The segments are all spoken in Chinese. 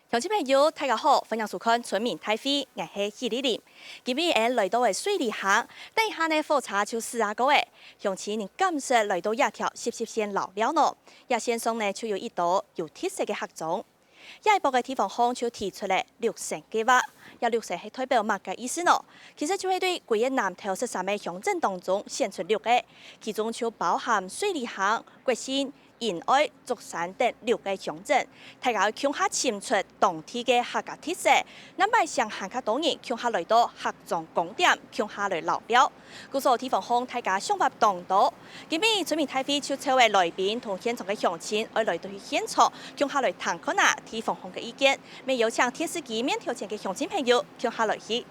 乡亲朋友，大家好，欢迎收看《村民大会》，我是许丽玲。今日来到的水里巷，等一下呢，火车就42个的。乡亲人感谢来到这条线老了呢。也线上呢，就有一道有特色的客庄。下一步的地方方就提出了6城计划，有6城是代表乜嘅意思呢？其實就係對規個南投13個鄉鎮當中選出6個，其中就包含水里巷、國新、仁愛、竹山等6個鄉鎮，大家向下簽出當地嘅客家特色，咱咪上行較多人向下來到客莊公店，向下來留了。故所地方方大家想法當多，今日村民大會就作為來賓同現場嘅鄉親，而來到去現場，向下來談看下地方方嘅意見，未有請電視機面頭前嘅鄉親朋友向下來去。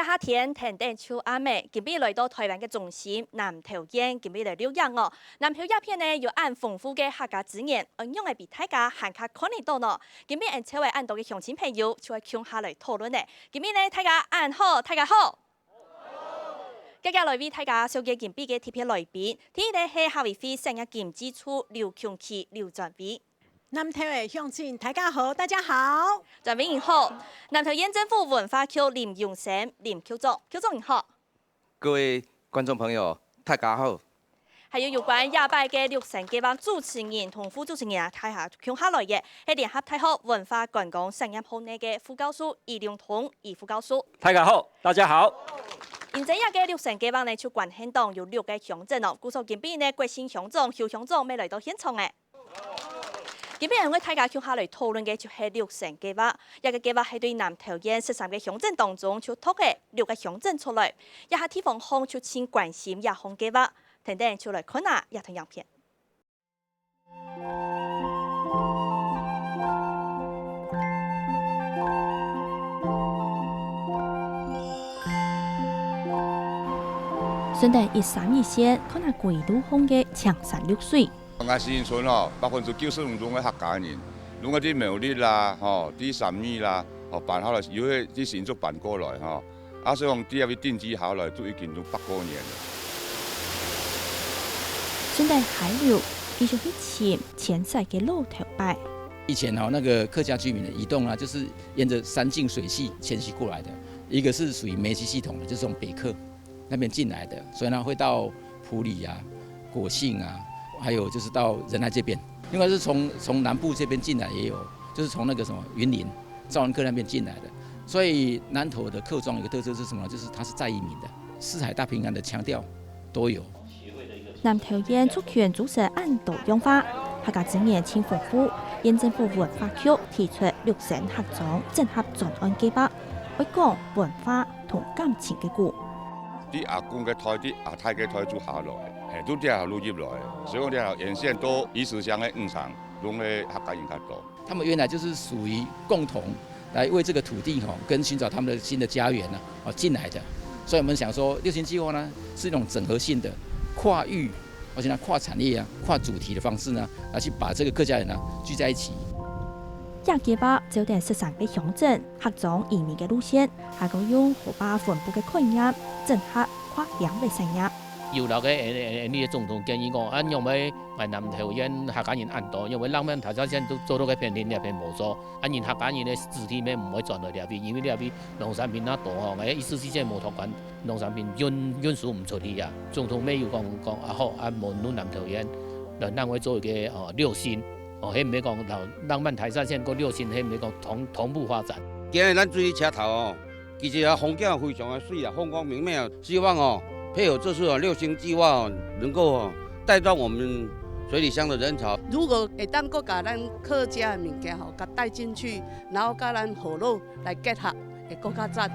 夏天天等秋阿美，今日來到台灣嘅中心南投縣，今日嚟了解哦。南投鴉片呢有按豐富嘅客家資源，用嚟俾大家行下看得到呢。今日按車位按到嘅鄉親朋友，就會向下嚟討論呢。今日呢大家按好，大家好。今日來為大家紹介今日嘅特別來賓，第一呢係夏威夷產業經濟處劉強琪劉專委。南投的鄉親，大家好，大家好。專委您好，南投縣政府文化局林永生林局長，局長您好。各位觀眾朋友，大家好。還有關亞拜嘅6城計劃主持人同副主持人睇下向下來嘅係聯合大學文化觀光產業學內嘅副教授易良彤易副教授。大家好，大家好。現在嘅6城計劃呢，就關係到有6個鄉鎮哦，故所今邊呢國新鄉長、邱鄉長未來到現場嘅。今日我大家向下來討論嘅就係6城計劃，一個計劃係對南投縣13個鄉鎮當中就拓嘅6個鄉鎮出來，一下地方方就請關心也項計劃，等等就來看下一條影片。順帶13二線，看下歸路風嘅長山綠水。我新村哦，95%攏係客家人，攏嗰啲苗栗啦，啲三義啦，辦好啦，由啲新竹辦過來所以講啲有啲電子考來都已經都8個年了。順帶海流繼續去前賽嘅路頭擺。以前那個客家居民的移動啊，就是沿着山徑水系遷徙過來的，一個是屬於梅溪系統的，就是從北客那邊進來的，所以呢會到埔里啊、果信啊。還有就是到仁愛這邊，另外是從南部這邊進來也有，就是從那個什麼雲林、肇安客那邊進來的。所以南投的客莊有個特色是什麼？就是它是在移民的，四海大平安的強調都有。南投縣主權組成按多樣化，客家資源千豐富，縣政府文化局提出6城客莊整合專案計劃，為講文化同感情嘅故。啲阿公嘅台、啲阿太嘅台做下來，都啲係錄入來，所以講啲係沿線都魚池鄉嘅5場，攏係客家人較多。他們原來就是屬於共同來為這個土地跟尋找他們的新的家園進來的，所以我們想說6城計劃呢是一種整合性的跨域，而且呢跨產業跨主題的方式呢，來去把這個客家人聚在一起。亞計劃就定13個鄉鎮客莊移民嘅路線，還個用河壩分布嘅概念整合跨兩類產業。有那個呢個總統建議我，因為南投縣客家人按多，因為南面台山縣都做到個片田那邊冇做，人客家人嘅肢體咩唔會轉到呢邊，因為呢邊農產品那多我14世冇託管農產品運輸唔出去啊。總統咩要講好，無論南投縣，咱會做嘅6城。迄唔係講浪漫台山縣個6城，迄唔係講同步發展。今日咱水車頭其實風景非常的水風光明媚希望配合這次6城計劃能夠帶動我們水里鄉的人潮。如果會當個把咱客家的物件甲帶進去，然後甲咱河路來結合，會更加讚。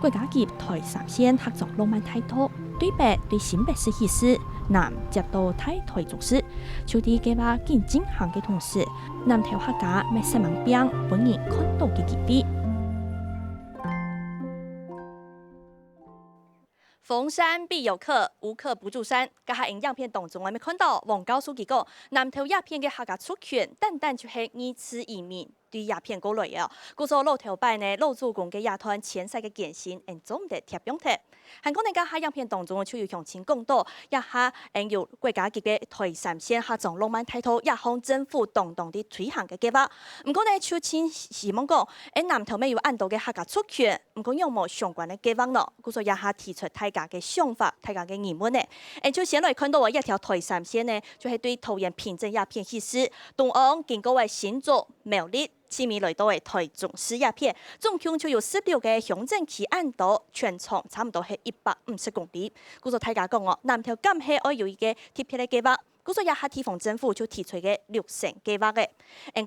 國家級台3線客莊浪漫態度，對北對新北市意思，南接到太台中市，就啲計劃緊進行嘅同時，南投客家咪10萬餅本人看到嘅機會。逢山必有客，无客不住山。甲下影样片当中，我们看到王高书记讲，南投鸦片嘅客家出拳，单单就系二次移民。对鸦片过来哦，故说路头摆呢，路主公嘅鸦团前世嘅艰辛，总得贴标题。韩国呢甲下样片当中，就有向前讲到，一下有国家级嘅台三线下种浪漫态度，一方政府动地推行嘅计划。唔过呢，就请希望讲，南投咩有按到嘅客家出拳，唔过有冇相关嘅计划咯？故说一下提出大家嘅想法，大家嘅疑问呢？就先来看到一条台三线呢，就系对桃园平镇鸦片实施，东岸经过嘅新竹、苗栗。市民来到嘅台中市鸦片，总共就有16個鄉鎮起按到，全長差唔多係150公里。故說大家講哦，南投咁係愛有一個特別嘅計劃。故說一下地方政府就提出嘅6成計劃嘅。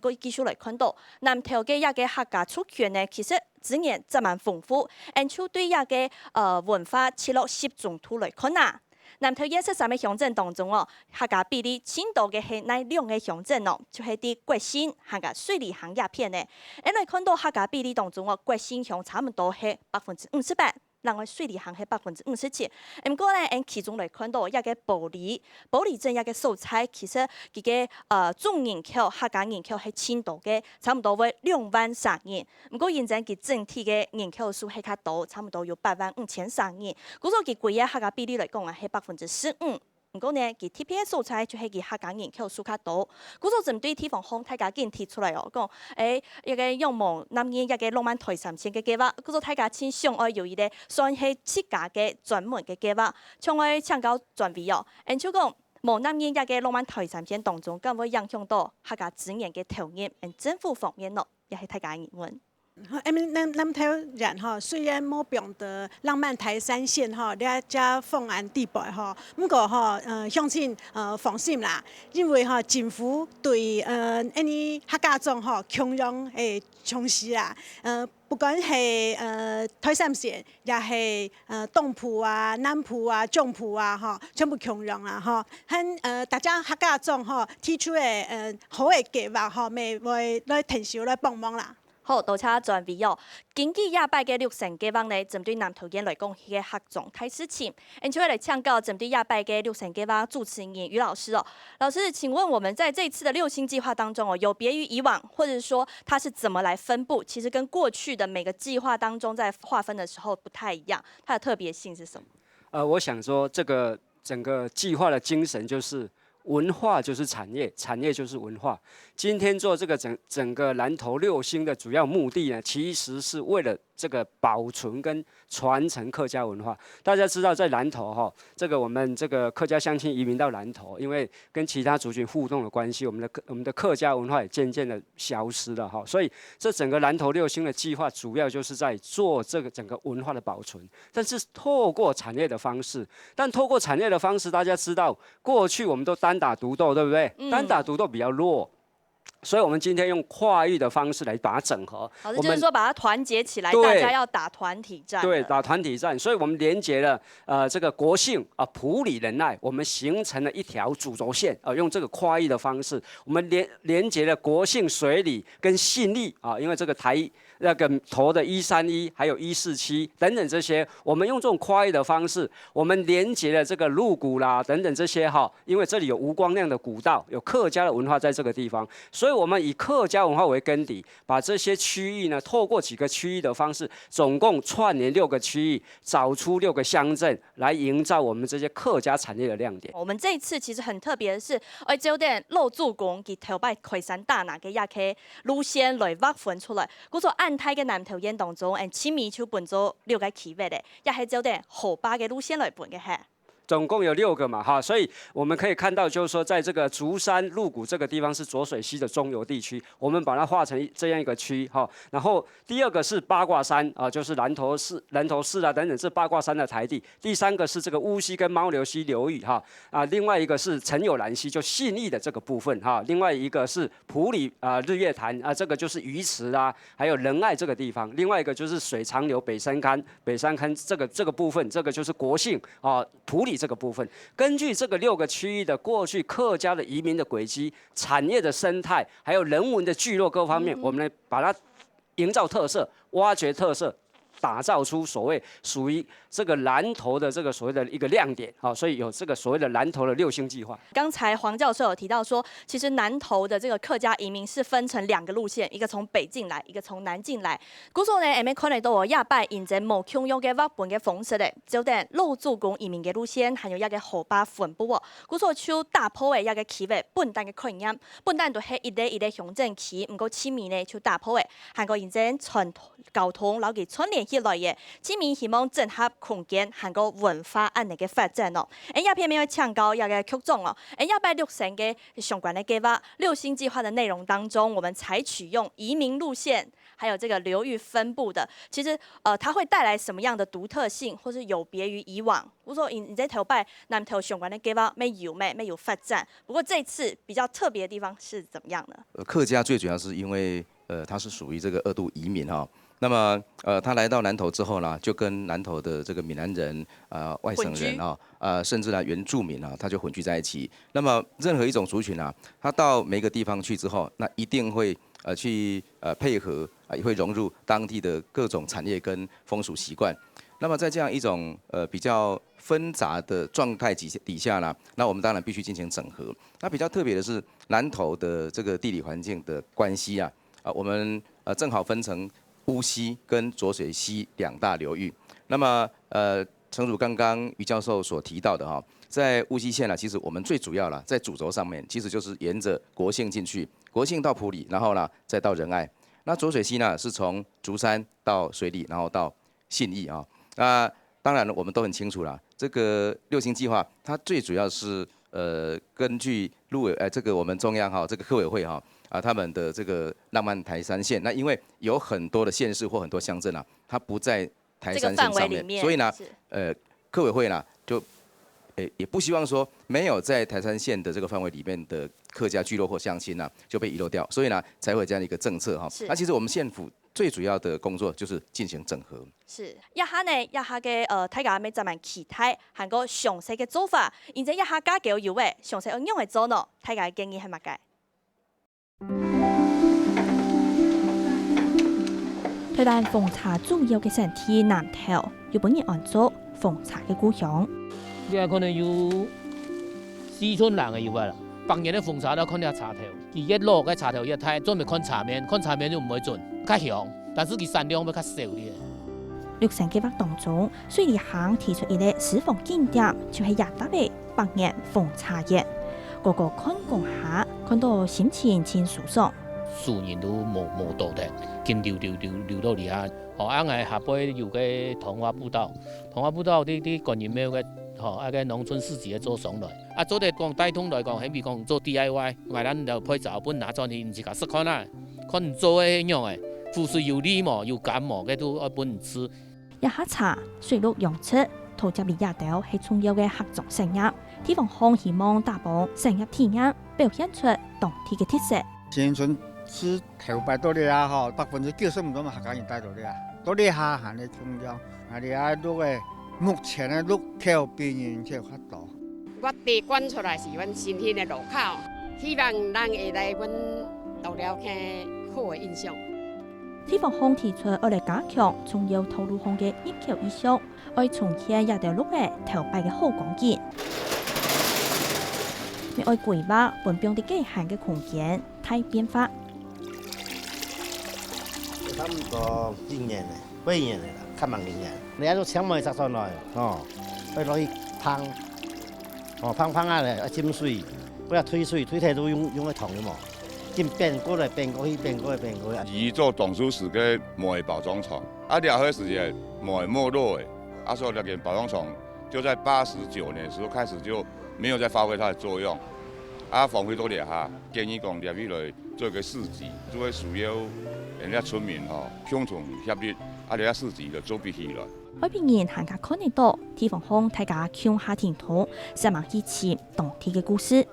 我繼續來看到南投嘅一個客家族群呢，其實資源真蠻豐富。就對一個文化切落10種圖來看啊。南投23個鄉鎮當中哦，客家比例最多嘅係哪2個鄉鎮哦？就係啲國新客家水里行鴉片嘅。你看到客家比例當中哦，國新鄉差唔多係58%，另外水里行係57%。不過呢，其中來看到一個保利鎮一個素材，其實佢嘅總人口客家人口係最多嘅，差唔多為23000人。不過現在佢整體嘅人口數係較多，差唔多有85300人。故所佢貴嘅客家比例來講啊，係15%。不過呢，佢特別嘅素材就係佢客家人口數較多。故所針對地方方大家已經提出來哦，講一個仰望南邊一個浪漫台三線嘅計劃。故所大家先想愛有一個算係自家嘅專門嘅計劃，從愛請教專位哦。就講無南邊一個浪漫台三線當中，咁會影響到客家資源嘅投入，政府方面咯，也係大家疑問。南投人哈，虽然冇變得浪漫台三線哈，你只方案地步哈，不過哈相信放心啦，因為哈政府對呢客家種哈強用誒重視啦，不管係台三線，也係東埔啊、南埔啊、中埔啊哈，全部強用啦哈，和大家客家種哈提出嘅好嘅計劃哈，咪會來停手來幫忙啦。好，多謝專位哦。經濟亞拜嘅6成計劃呢，針對南投縣來講係客種大事情。就會來請教針對亞拜嘅6成計劃主持人於老師哦。老師，請問我們在這次的6星計劃當中哦，有別於以往，或者說它是怎麼來分布？其實跟過去的每個計劃當中在劃分的時候不太一樣，它的特別性是什麼？我想說，這個整個計劃的精神就是文化就是產業，產業就是文化。今天做這個整個南投6星的主要目的呢，其實是為了這個保存跟傳承客家文化。大家知道，在南投哈，這個我們這個客家鄉親移民到南投，因為跟其他族群互動的關係，我們的客家文化也漸漸的消失了哈。所以，這整個南投6星的計劃，主要就是在做這個整個文化的保存，但是透過產業的方式。但透過產業的方式，大家知道，過去我們都單打獨鬥，對不對？單打獨鬥比較弱。所以，我們今天用跨域的方式來把它整合。老師就是說，把它團結起來，大家要打團體戰。對，打團體戰。所以我們連接了這個國姓埔里仁愛，我們形成了一條主軸線用這個跨域的方式，我們連接了國姓水里跟信義因為這個台那個投的131還有147等等這些，我們用這種跨域的方式，我們連接了這個鹿谷啦等等這些因為這裡有吳光亮的古道，有客家的文化在這個地方，所以我們以客家文化為根底，把這些區域呢，透過幾個區域的方式，總共串聯6個區域，找出6個鄉鎮，來營造我們這些客家產業的亮點。我們這一次其實很特別的是，就點陸主公佢頭擺開山大拿嘅一個路線來劃分出來，故說安泰嘅南投縣當中，7米就分咗6個區域嘅，也係就點後巴嘅路線來分嘅係。總共有6個嘛，所以我們可以看到，就是說，在這個竹山鹿谷這個地方是濁水溪的中游地區，我們把它劃成這樣一個區，然後第2個是八卦山就是南投市啊等等，這八卦山的台地。第3個是這個烏溪跟貓流溪流域另外一個是陳有蘭溪，就信義的這個部分另外一個是埔里日月潭這個就是魚池啦，還有仁愛這個地方。另外一個就是水長流北山坑這個部分，這個就是國姓埔里。這個部分，根據這個6個區域的過去客家的移民的軌跡、產業的生態，還有人文的聚落各方面，我們來把它營造特色、挖掘特色、打造出所谓属于这个南投的这个所谓的一个亮点，好，所以有这个所谓的南投的6星计划。刚才黄教授有提到说，其实南投的这个客家移民是分成2个路线，一个从北进来，一个从南进来。故所呢，下面可能都有亚拜现在冇共用嘅挖本嘅方式咧，就等老祖公移民嘅路线，还有一个河坝分布哦。故所就大坡嘅一个区域，本单嘅概念，本单都系一个乡镇区，唔过市民呢就大坡嘅，韩国现在全交通攞佢串联起来嘅，市民希望整合空间，韩国文化安尼嘅发展哦。一片面要抢高一个曲种哦，160成嘅相关的计划，6星计划的内容当中，我们采取用移民路线，还有这个流域分布的，其实它会带来什么样的独特性，或是有别于以往？我说你在头拜南投相关的计划没有发展，不过这次比较特别的地方是怎么样呢？客家最主要是因为它是属于这个2度移民哈。那么他来到南投之后呢，就跟南投的这个闽南人外省人甚至呢原住民他就混居在一起。那么任何一种族群他到每个地方去之后，那一定会去配合也会融入当地的各种产业跟风俗习惯。那么在这样一种比较纷杂的状态底下呢，那我们当然必须进行整合。那比较特别的是南投的这个地理环境的关系我们正好分成乌溪跟浊水溪2大流域。那么诚如刚刚于教授所提到的在乌溪县其实我们最主要在主轴上面，其实就是沿着国姓进去，国姓到埔里，然后呢再到仁爱。那浊水溪呢是从竹山到水里，然后到信义那当然我们都很清楚啦，这个6星计划它最主要是根据这个我们中央这个客委会他们的这个浪漫台3线，那因为有很多的县市或很多乡镇它不在台3线上面，所以呢客委会呢就也不希望说没有在台3线的这个范围里面的客家聚落或乡亲就被遗漏掉，所以呢才会这样的一个政策那其实我们县府最主要的工作就是进行整合。是，一下呢，一下嘅大家咪咱们期待，韩国详细嘅做法，现在一下加叫有诶，详细应用嘅做呢，大家建议係乜嘅？台湾奉茶主要嘅城市南投，有本人按做奉茶嘅故乡。你可能有4村人嘅有啦，别人嘅奉茶都看下茶头，佢一落嘅茶头一睇，专门看茶面就唔会准，较香，但是佢产量要较少啲。6星计划当中，水利行提出一个私房景点，就系亚达嘅百年奉茶叶。个个看讲下，看到心情真舒爽。树人都冇到的，经流到嚟啊！啱係下晡有個桐花步道，啲觀音廟嘅一個農村市集嘅做上來。做啲講帶通來講，係咪講做 DIY， 我哋就配照本拿咗去，唔是講識看啦，看唔做嘅樣嘅，富水有利嘛，有感嘛，嘅都一般唔吃。一下茶，水陸洋出，土接里亞豆係重要嘅合作成業。地方方希望打幫成業體驗，表現出當地嘅特色。新村是頭擺到嚟95%都嘛客家人帶到嚟到嚟下行嘅重要，哋都係目前嘅路條邊緣就較多。我哋關出來是阮新興嘅路口，希望人會來阮到了看好嘅印象。地方方提出要來加強重要道路上嘅入口意識，要重現一條路嘅頭擺嘅好光景。要規劃本邊的界限嘅空間太變化。差唔多10年嘞，8年嘞啦，看蠻年。你喺度搶埋殺上來，去攞去烹，烹啊，浸水，嗰日推水，推太多用個桶嘅嘛，浸變過來變過去，變過來變過去。移做董事室嘅煤包裝廠，了後時嘅煤沒落嘅，所以那個包裝廠就在89年時候開始就沒有再發揮它的作用。房會都裂下，建議講入起來做一個市集，就會需要人家村民共同協力，你個市集就做不起來。外邊人行家看得到，地方方大家向下田土，實物支持當地嘅故事。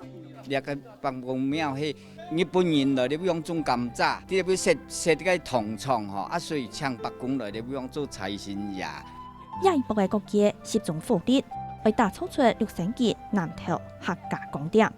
你個幫公廟係日本人來，你不用種甘蔗，你要設個銅廠所以請白工來，你不用做財神爺。下一步嘅國界集中火力，為打造出6星節南投客家光點。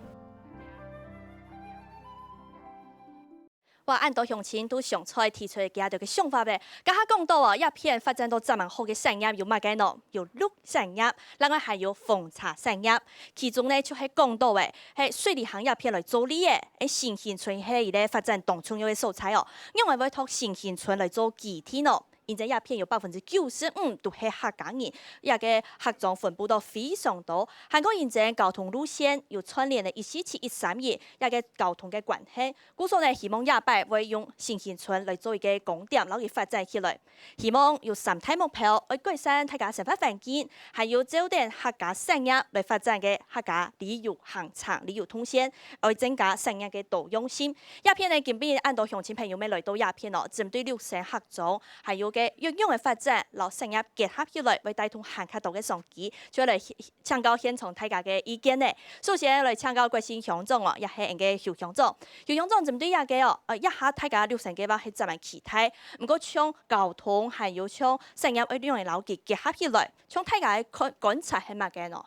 我按到乡亲都上菜提出嘅嘅想法咧，家下讲到啊，一片发展到这么好嘅产业有乜嘅呢？有绿产业，另外还有奉茶产业，其中呢就係讲到嘅係水利行业片来做理嘅，喺新興村係而咧發展當重要嘅素材哦，因為會託新興村嚟做基地咯。現在一片有95%都係客家人，一個客莊分布到非常多。韓國現在交通路線有串聯嘅147、132，一個交通嘅關係。故所呢希望亞擺會用新興村嚟做一個公點，然後發展起來。希望有3大目標，去改善大家生活環境，還有焦點客家產業嚟發展嘅客家旅遊行程、旅遊通線，去增加產業嘅多樣性。一片呢，今邊按到鄉親朋友們來到一片哦，針對6省客莊，還有嘅應用嘅發展，攞產業結合起來，為帶動行客道嘅商機，就嚟請教現場大家嘅意見呢。首先嚟請教國新鄉長哦，也係人嘅邱鄉長。邱鄉長針對一個哦，一下大家6省計劃係怎麼期待？唔過將交通還有將產業嘅用嚟撈結合起來，將大家嘅觀察係乜嘅呢？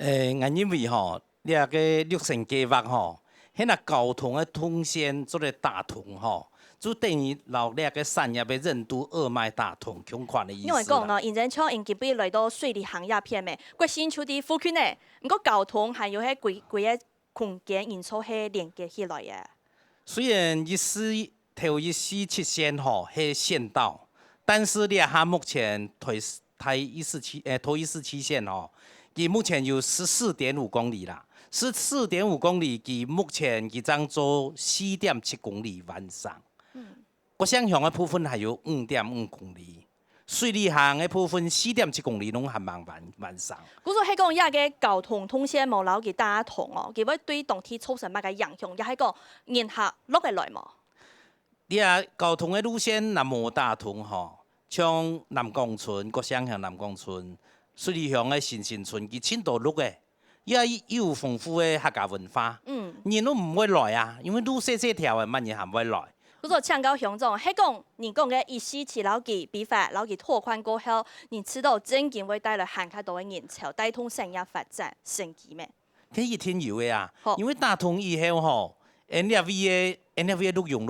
我認為吼，呢個6省計劃吼，喺那交通嘅通線做嚟打通吼。就等於老呢個產業嘅任督二脈打通，強款嘅意思啦。因為講呢，現在像因基本來到水利行業片嘅，國新處啲附近呢，唔過交通還有喺規個空間因素係連接起來嘅。雖然頭147線吼係縣道，但是呢下目前頭147線吼，佢目前有14.5公里啦，14.5公里佢目前佢將做4.7公里完上。國鄉鄉嘅部分還有5.5公里，水利行嘅部分4.7公里攏還蠻完善。故說係講一個交通通線冇留佢打通哦，佢會對當地造成乜嘅影響？又係講人客落嚟來嘛？你啊，交通嘅路線若無打通吼，像南港村、國鄉鄉南港村、水利鄉嘅新興村，佢遷到路嘅，也有豐富嘅客家文化。人都唔會來啊，因為路細細條嘅，乜人還唔會來。嗰個請教鄉長，係講你講嘅147老記比法老記拓寬過後，你知道真件會帶來行客多嘅人潮，帶動產業發展升級咩？佢一定有嘅啊，因為打通以後吼 ，NFV 嘅錄用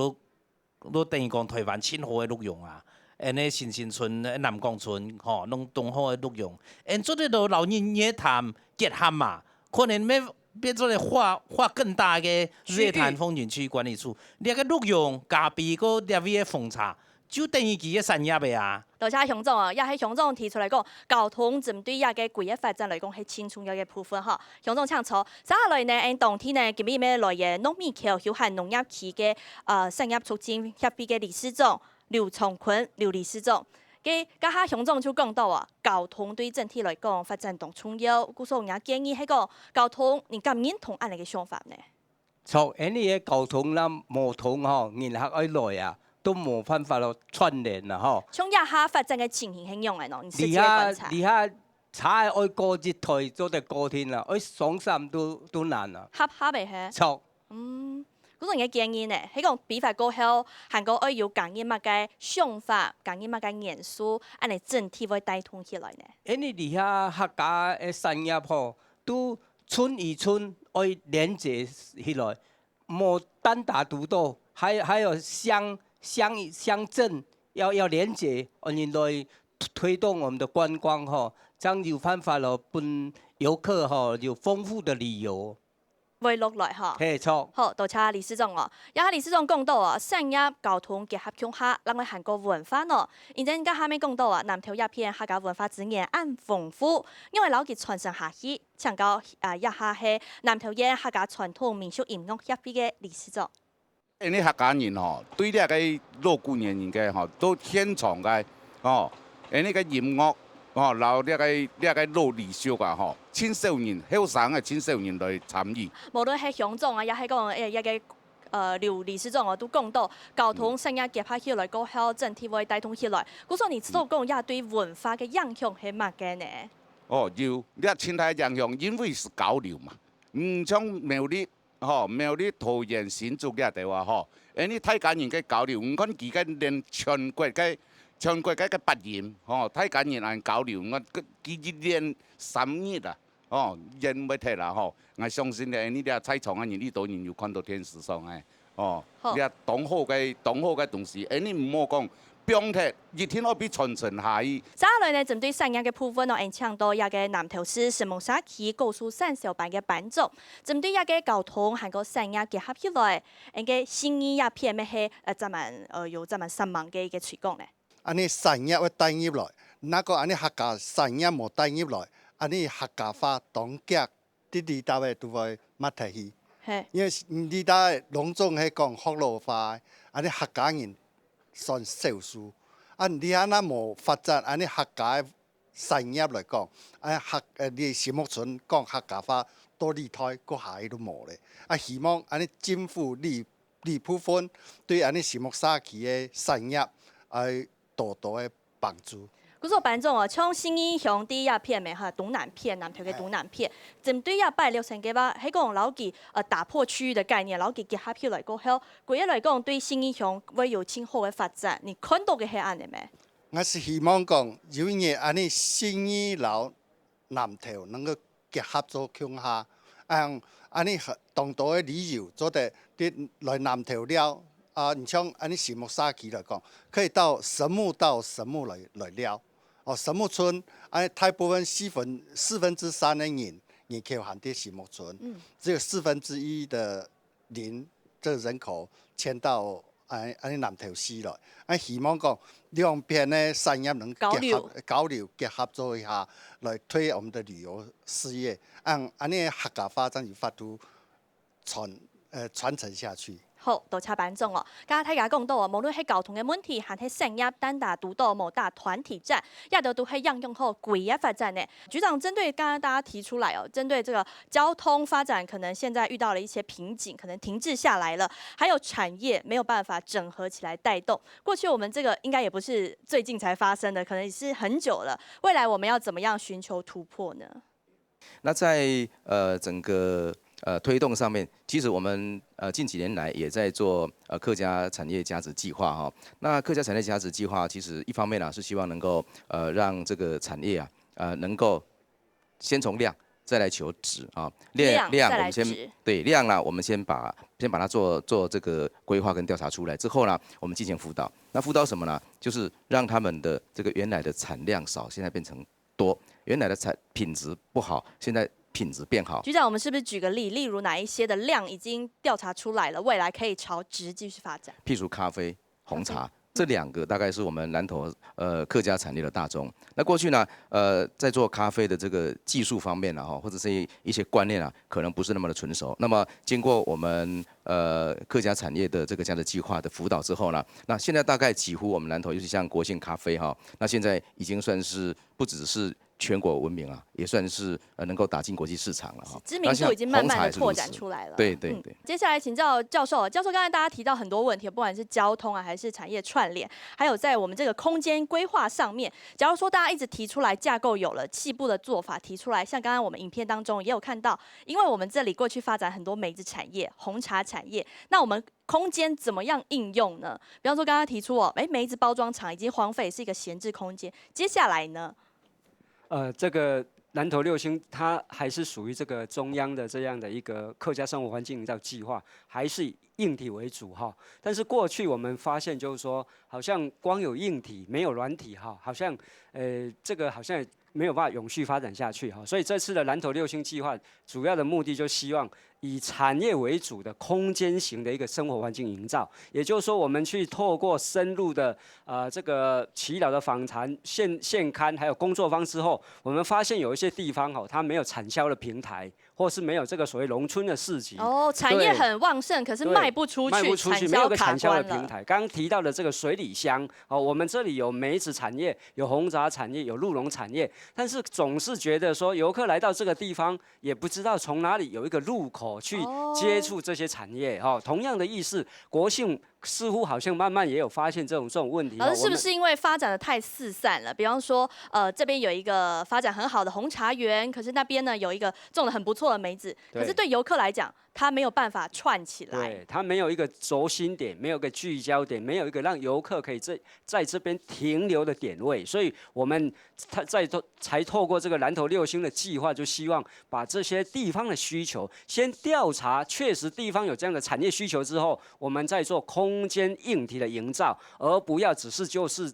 都等於講台灣千好嘅錄用啊，誒新興村、南港村吼，攏東好嘅錄用，做得到老人夜談結合嘛，可能咩？變做嚟劃更大嘅瑞潭風景區管理處，呢個錄用加比個呢啲風茶，就等於佢嘅產業嘅啊。多謝鄉長啊，也係鄉長提出嚟講，交通針對一個規劃發展嚟講係輕重要嘅部分哈。鄉長請坐，接下來呢，喺當天呢，今日咩來嘅農民橋有限農業區嘅產業促進協會嘅理事長劉長坤劉理事長。家下鄉長就講到啊，交通對整體來講發展當重要，故所人建議係講交通，你咁認同安尼嘅想法呢？從呢啲交通啦冇通吼，人客愛來啊，都冇辦法咯串聯啦吼。從一下發展嘅情形係樣嘅咯，你實際觀察。而家踩愛過節台做得過天啦，愛上山都難啦。合未係？錯。嗰種嘅建議呢，喺講比法過後，韓國愛要講啲乜嘅想法，講啲乜嘅元素，安尼整體會帶動起來呢？而家客家嘅產業吼，都村與村愛連接起來，冇單打獨鬥，還有鄉鎮要連接，我哋來推動我們的觀光吼，這樣有辦法咯，俾遊客吼有豐富的旅遊。會落來嚇，係錯。好，多謝理事長哦。也係理事長講到啊，產業交通結合強下，讓我韓國文化咯。現在家下面講到啊，南投一片客家文化資源很豐富，因為老佢傳承下去，請教一下係南投嘅客家傳統民俗音樂協會嘅理事長。呢客家人吼，對呢個老古年嘅吼，都獻藏嘅吼，呢個音樂。哦，留呢個老歷史啊！吼，青少年、後生嘅青少年來參與。無論係鄉長啊，也係講一個劉理事長啊，都講到交通產業結合起來過後，整體會帶動起來。故所你知道講也對文化嘅影響係乜嘅呢？哦，有呢前提影響，因為是交流嘛。像苗栗苗栗桃園新竹嘅地話吼，你睇緊人嘅交流，唔講自己連全國嘅。全國嘅發言，睇緊人按交流，我幾年3日啦，人唔睇啦，我相信呢啲採訪嘅人呢度人有看到電視上嘅，哦，你啊当好嘅同时，你唔好讲标题热天可比传承下去。接下来呢，针对产业嘅部分我请到一个南投市石门沙区高速产销班嘅班长，针对一个交通和个产业结合起来，一个新意一片咩係有咱们3萬嘅一個推廣咧。安尼產業要帶入來，那個安尼客家產業冇帶入來，安尼客家話當腳啲地道嘅都會抹提去。因為地道農種係講福佬話，安尼客家人算少數。你安那冇發展，安尼客家產業來講，你樹木村講客家話多厲害，個下都冇咧。希望安尼政府呢部分對安尼樹木沙區嘅產業多多嘅幫助。嗰個班長啊，從新義鄉第一片嘅東南片，南投嘅東南片，針對一拜六成嘅話，喺講老記打破區域嘅概念，老記結合起來過後，個一來講對新義鄉會有更好嘅發展。你看到嘅係安尼咩？我是希望講有日安尼新義老南投能夠結合做強下，安尼當地嘅旅遊做得啲來南投了。你像安尼樹木沙區來講，可以到神木來了。神木村大部分4分之3嘅人口含啲樹木村，只有1/4的人口遷到安尼南投市來。希望講兩邊嘅產業能交流結合做一下，來推我們的旅遊事業，安尼客家發展有法度傳承下去。好，多謝班長哦。剛才大家講到啊，無論係交通嘅問題，還係產業單打獨鬥冇打團體戰，也都係應用好規劃發展呢。局長針對剛剛大家提出來哦，針對這個交通發展可能現在遇到了一些瓶頸，可能停滯下來了，還有產業沒有辦法整合起來帶動。過去我們這個應該也不是最近才發生的，可能也是很久了。未來我們要怎麼樣尋求突破呢？那在整個推動上面，其實我們近幾年來也在做客家產業價值計劃哈。那客家產業價值計劃其實一方面呢是希望能夠讓這個產業能夠先從量再來求質啊。量我們先對量呢，我們先把它做這個規劃跟調查出來之後呢，我們進行輔導。那輔導什麼呢？就是讓他們的這個原來的產量少，現在變成多；原來的品質不好，現在品質變好。局長，我們是不是舉個例如哪一些的量已經調查出來了，未來可以朝質繼續發展？譬如咖啡、紅茶，這兩個大概是我們南投客家產業的大宗。那過去呢，在做咖啡的這個技術方面啊，或者是一些觀念啊，可能不是那麼的純熟。那麼經過我們客家產業的這個這樣的計劃的輔導之後呢，那現在大概幾乎我們南投，尤其像國信咖啡哈，那現在已經算是不只是全國聞名啊，也算是能夠打進國際市場了哈。知名度已經慢慢的擴展出來了。對。接下來請教教授，教授剛才大家提到很多問題，不管是交通啊，還是產業串聯，還有在我們這個空間規劃上面，假如說大家一直提出來架構有了，細部的做法提出來，像剛剛我們影片當中也有看到，因為我們這裡過去發展很多梅子產業、紅茶產業，那我們空間怎麼樣應用呢？比方說剛剛提出梅子包裝廠已經荒廢，是一個閒置空間，接下來呢？這個南投六星它還是屬於這個中央的這樣的一個客家生活環境營造計劃，還是以硬體為主哈。但是過去我們發現就是說，好像光有硬體沒有軟體哈，好像這個好像沒有辦法永續發展下去哈。所以這次的南投六星計劃主要的目的就希望以產業為主的空間型的一個生活環境營造，也就是說，我們去透過深入的這個耆老的訪談、現勘還有工作坊之後，我們發現有一些地方它沒有產銷的平台，或是沒有這個所謂農村的市集。產業很旺盛，可是賣不出去，沒有個產銷的平台。剛剛提到的這個水里鄉，我們這裡有梅子產業，有紅茶產業，有鹿茸產業，但是總是覺得說遊客來到這個地方，也不知道從哪裡有一個入口去接觸這些產業。同樣的意思，國信似乎好像慢慢也有發現這種問題。老師，是不是因為發展得太四散了？比方說，這邊有一個發展很好的紅茶園，可是那邊呢有一個種得很不錯的梅子，可是對遊客來講，它没有办法串起来。对，它没有一个轴心点，没有一个聚焦点，没有一个让游客可以在这边停留的点位，所以我们才透过这个南投六星的计划，就希望把这些地方的需求先调查，确实地方有这样的产业需求之后，我们再做空间硬体的营造，而不要只是就是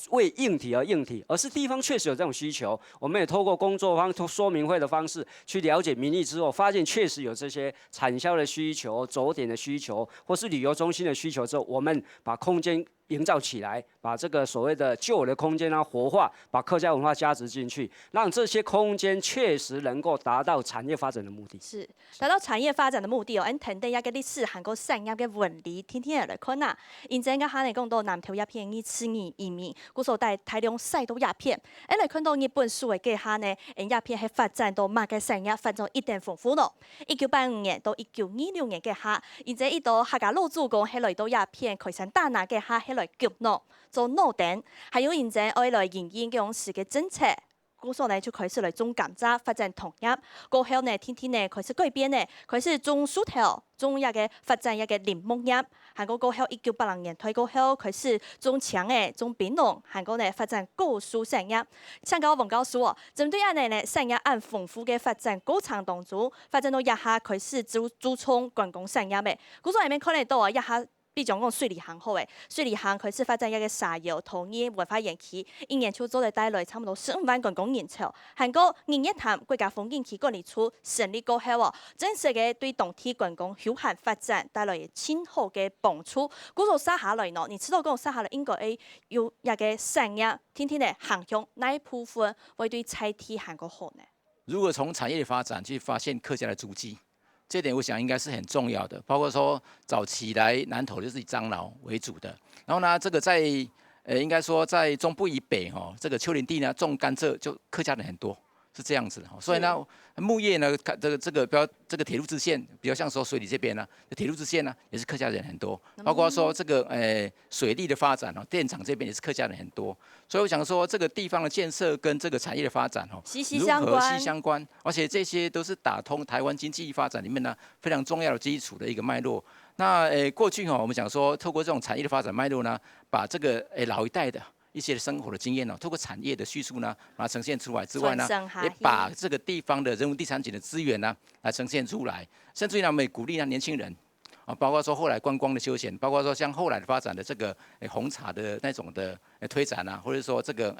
为硬体而硬体，而是地方确实有这种需求，我们也透过工作坊、说明会的方式去了解民意之后，发现确实有这些产销的需求、走点的需求，或是旅游中心的需求之后，我们把空间营造起来，把这个所谓的旧有的空间活化，把客家文化加值进去，让这些空间确实能够达到产业发展的目的。是达到产业发展的目的哦。俺谈的一个历史韩国产业嘅纹理，天天来看呐。因前个哈呢讲到南投鸦片以此移民，古所带大量晒到鸦片，俺来看到日本数嘅哈呢，鸦片係發展到馬嘅產業發展一定豐富咯。1985年到1926年嘅哈，而且一到客家老祖公係來到鴉片開山打拿嘅哈係來救喏。做腦電，還有現在愛來研究嗰時嘅政策，古所呢就開始來種甘蔗發展農業，過後呢天天呢開始改變呢，開始種薯條，種一個發展一個林木業，韓國過後1980年退過後開始種薔嘅，種檳榔，韓國呢發展果蔬產業。香港文教書哦，針對安尼呢產業按豐富嘅發展過程當中，發展到一下開始注重觀光產業嘅，古所入面可能到啊一下。比如講水利行好誒，水利行開始發展一個沙油、陶藝文化園區，一年就做嚟帶來差不多15萬觀光人潮。韓國日月潭國家風景區管理處成立過後哦，正式嘅對當地觀光休閒發展帶來很好嘅幫助。古做沙下來呢，你知道講沙下來應該有一個產業，天天嘅航向哪一部分會對採地韓國好呢？如果從產業的發展去發現客家的足跡。這點我想應該是很重要的，包括說早期來南投就是以樟腦為主的，然後呢，這個在應該說在中部以北哈，這個丘陵地呢種甘蔗就客家人很多，是這樣子的，所以呢木業呢這個鐵路支線，比較像說水里這邊呢，鐵路支線呢也是客家人很多，包括說這個水利的發展哦，電廠這邊也是客家人很多，所以我想說這個地方的建設跟這個產業的發展哦，如何息息相關，而且這些都是打通台灣經濟發展裡面呢非常重要的基礎的一個脈絡。那過去我們講說透過這種產業的發展脈絡呢，把這個老一代的一些生活的經驗透過產業的敘述呢，把它呈現出來之外呢，也把這個地方的人文地產景的資源呢，來呈現出來，甚至於呢，我們也鼓勵年輕人啊，包括說後來觀光的休閒，包括說像後來的發展的這個紅茶的那種的推展啊，或者說這個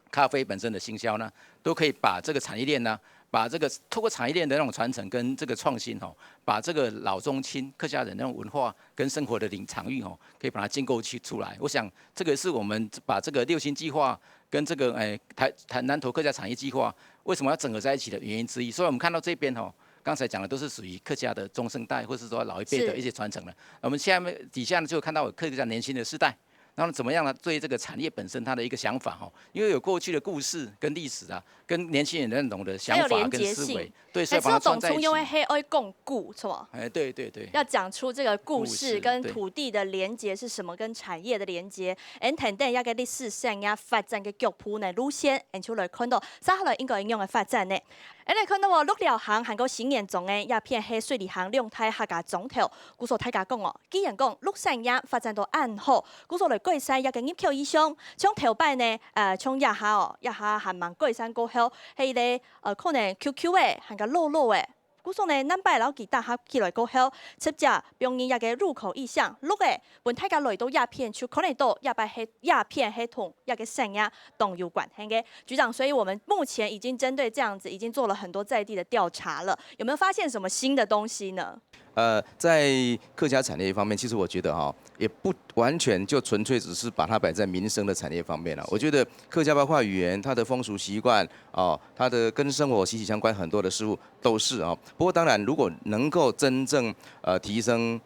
咖啡本身的行銷呢，都可以把這個產業鏈呢，把這個透過產業鏈的那種傳承跟這個創新哦，把這個老中青客家人那種文化跟生活的場域哦，可以把它建構出來。我想這個是我們把這個六星計劃跟這個台南投客家產業計劃為什麼要整合在一起的原因之一。所以我們看到這邊哦，剛才講的都是屬於客家的中生代，或是說老一輩的一些傳承了。我們下面底下呢就看到有客家年輕的世代。然後怎麼樣呢？對這個產業本身它的一個想法哦，因為有過去的故事跟歷史啊，跟年輕人的那種的想法跟思維，對，所以把它串在一起。因為係愛講故，是嗎？對對對。要講出這個故事跟土地的連結是什麼，跟產業的連結。談到一個歷史上嘅發展嘅腳步呢路線，就來看到接下來應該點樣嘅發展呢？嚟看到陸寮行韓國新年中嘅一片係水利行兩態客家總頭，古所大家講哦，既然講陸產業發展到暗好，古所來改善一個入口意向，從頭擺呢，從一下還蠻改善過後，係咧可能 QQ 嘅，係個老嘅。古說呢，南北老幾大合起來過後，直接用一個入口意向，綠嘅，本大家來到鴉片就可能到鴉片係同一個產業都有關係嘅。局長，所以我們目前已經針對這樣子，已經做了很多在地的調查了，有沒有發現什麼新的東西呢？在客家產業方面，其實我覺得哈，也不完全就純粹只是把它擺在民生的產業方面了。我覺得客家包括語言、它的風俗習慣啊，它的跟生活息息相關很多的事物都是啊。不過當然，如果能夠真正提升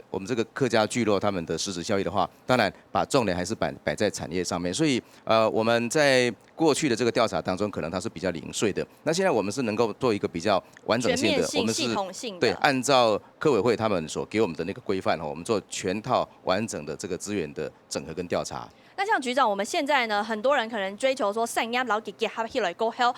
我們這個客家聚落他們的實質效益的話，當然把重點還是擺在產業上面。所以我們在過去的這個調查當中，可能它是比較零碎的。那現在我們是能夠做一個比較完整性的，我們是對按照客委會他們所給我們的那個規範，我們做全套完整的這個資源的整合跟調查。那像局长，我们现在呢，很多人可能追求说善业老给结合起来过后，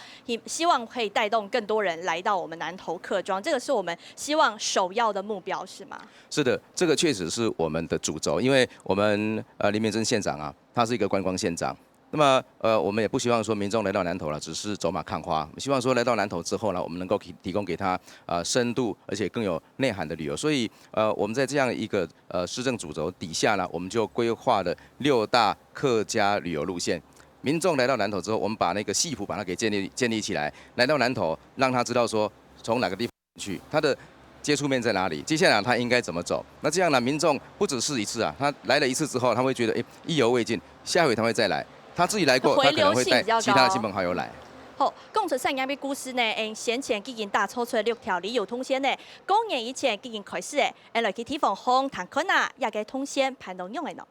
希望可以带动更多人来到我们南投客庄，这个是我们希望首要的目标，是吗？是的，这个确实是我们的主轴，因为我们林明珍县长啊，他是一个观光县长。那么我们也不希望说民众来到南投了，只是走马看花。我们希望说来到南投之后呢，我们能够提供给他深度而且更有内涵的旅游。所以我们在这样一个施政主轴底下呢，我们就规划了6大客家旅游路线。民众来到南投之后，我们把那个系谱把它给建立起来，来到南投让他知道说从哪个地方去，他的接触面在哪里，接下来他应该怎么走。那这样呢，民众不只是一次啊，他来了一次之后，他会觉得意犹未尽，下回他会再来。他自己来过，他可能会带其他的亲朋好友来。好，讲出善业的故事呢，先前已經打造出6條旅遊通線呢，公年以前已經開始誒，來去地方風、談困啊，也個通線盤到用嘅呢。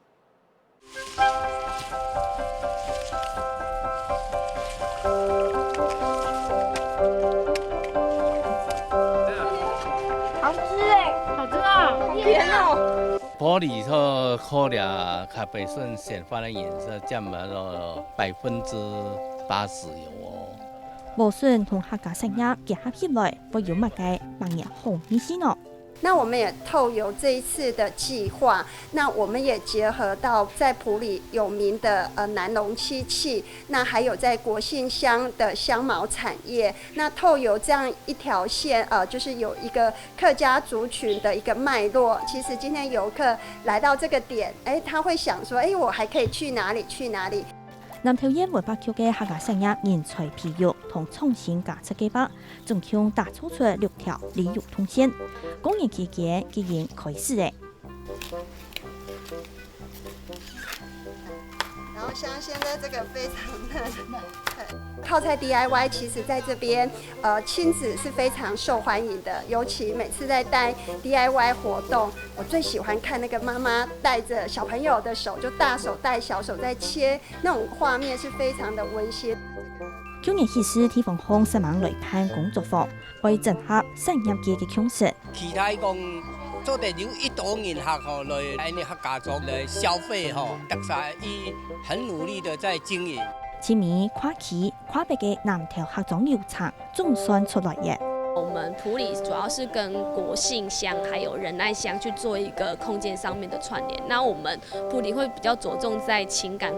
好吃哎，好吃啊，甜哦。玻璃头烤了咖啡顺显发的颜色占了80%有哦。無順同客家產業結合起來，會有乜嘅幫人好意思呢？那我们也透由这一次的计划，那我们也结合到在埔里有名的南龙漆器，那还有在国姓乡的香茅产业，那透由这样一条线，就是有一个客家族群的一个脉络。其实今天游客来到这个点，他会想说，我还可以去哪里？去哪里？南投縣文化局嘅客家產業人才培育同創新價值計劃，總共打造出6條旅遊通線，公園期間已經開始嘅。然后像现在这个非常的泡菜 DIY， 其实在这边亲子是非常受欢迎的，尤其每次在带 DIY 活动，我最喜欢看那个妈媽帶着小朋友的手，就大手帶小手在切，那種畫面是非常的溫馨。去年起始地方風10萬來辦工作坊，為整合產業界嘅強勢。其他講做得有1多人客吼來客家族來消費吼，特色伊很努力的在經營。今年跨期跨北嘅南投客莊遊場總算出來嘅。我們埔里主要是跟國姓鄉還有仁愛鄉去做一個空間上面的串聯。那我們埔里會比較着重在情感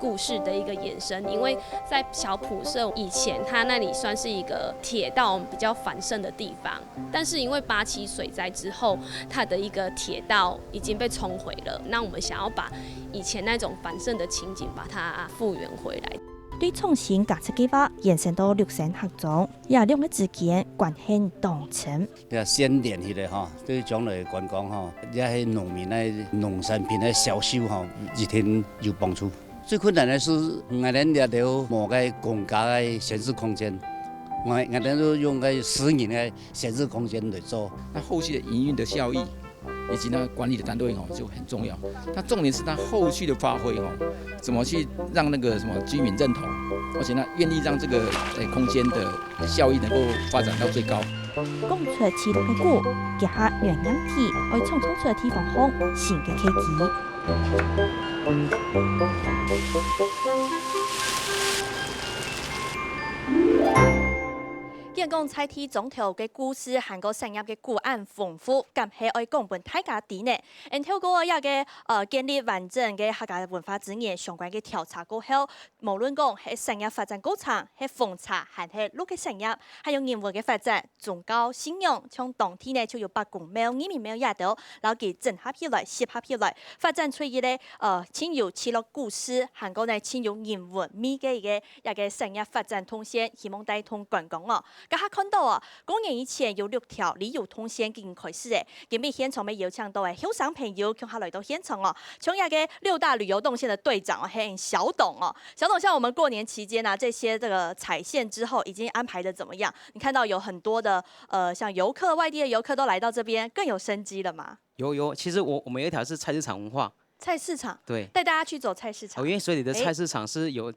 故事的一個延伸，因為在小埔社以前，它那裡算是一個鐵道比較繁盛的地方，但是因為87水災之後，它的一個鐵道已經被沖毀了。那我們想要把以前那種繁盛的情景把它復原回來。對創新價值計劃延伸到6省客莊，也兩個之間關係當前。先連起來吼，對將來觀光吼，也係農民嘅農產品嘅銷售吼，一定有幫助。最困難的是，我們也要某個公家嘅閒置空間，我們都用個私人嘅閒置空間來做。那後續的營運的效益，以及那管理的單位就很重要。那重點是它後續的發揮怎麼去讓那個什麼居民認同，而且呢願意讓這個空間的效益能夠發展到最高。講出記錄嘅故，結合原樣體，可以創造出地方風新嘅契機。見講採體總條嘅故事，韓國產業嘅個案豐富，咁係愛講本大家知呢。透過一個建立完整嘅客家文化資源相關嘅調查過後，無論講係產業發展過程，係風茶，還係陸嘅產業，還有人文嘅發展、宗教信仰，從當天呢就有8公廟、2廟也到，然後佢整合起來、結合起來，發展出一個親有記錄故事，韓國呢親有人文美嘅一個產業發展通線，希望帶動觀光哦。大家看到啊，公元以前有6條旅遊通線已經開始誒，今日現場咪邀請到誒後生朋友共下來到現場哦。從一個6大旅遊動線的隊長哦，係小董哦。小董，像我們過年期間啊，這些這個踩線之後已經安排得怎麼樣？你看到有很多的像遊客，外地的遊客都來到這邊，更有生機了嗎？有，其實我們有一條是菜市場文化。菜市场，对，带大家去走菜市场。因为水里的菜市场是有